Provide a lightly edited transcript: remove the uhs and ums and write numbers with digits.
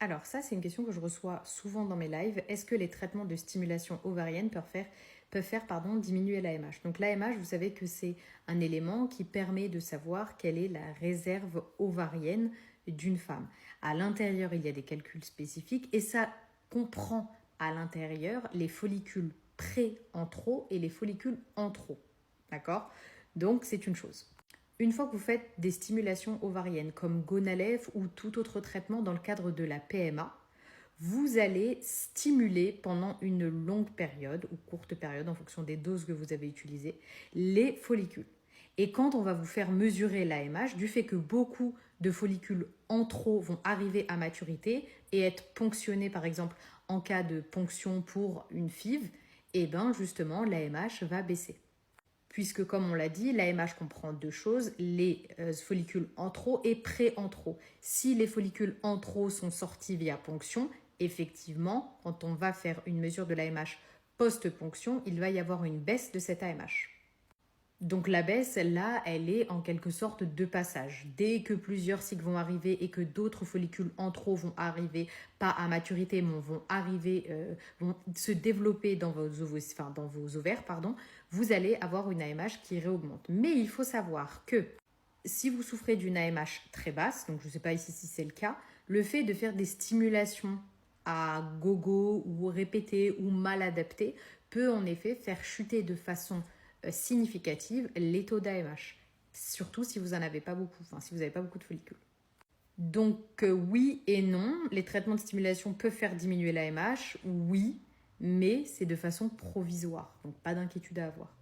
Alors ça, c'est une question que je reçois souvent dans mes lives. Est-ce que les traitements de stimulation ovarienne peuvent faire diminuer l'AMH? Donc l'AMH, vous savez que c'est un élément qui permet de savoir quelle est la réserve ovarienne d'une femme. À l'intérieur, il y a des calculs spécifiques et ça comprend à l'intérieur les follicules pré-antro et les follicules antro. D'accord? Donc c'est une chose. Une fois que vous faites des stimulations ovariennes comme Gonalev ou tout autre traitement dans le cadre de la PMA, vous allez stimuler pendant une longue période ou courte période en fonction des doses que vous avez utilisées les follicules. Et quand on va vous faire mesurer l'AMH, du fait que beaucoup de follicules en trop vont arriver à maturité et être ponctionnés par exemple en cas de ponction pour une FIV, et bien justement l'AMH va baisser. Puisque, comme on l'a dit, l'AMH comprend deux choses, les follicules antro et pré-antro. Si les follicules antro sont sortis via ponction, effectivement, quand on va faire une mesure de l'AMH post-ponction, il va y avoir une baisse de cette AMH. Donc la baisse, là, elle est en quelque sorte de passage. Dès que plusieurs cycles vont arriver et que d'autres follicules antro vont arriver, pas à maturité, mais vont se développer dans vos ovaires, vous allez avoir une AMH qui réaugmente. Mais il faut savoir que si vous souffrez d'une AMH très basse, donc je ne sais pas ici si c'est le cas, le fait de faire des stimulations à gogo ou répétées ou mal adaptées peut en effet faire chuter de façon significative les taux d'AMH, surtout si vous n'en avez pas beaucoup, si vous n'avez pas beaucoup de follicules. Donc oui et non, les traitements de stimulation peuvent faire diminuer l'AMH, oui, mais c'est de façon provisoire, donc pas d'inquiétude à avoir.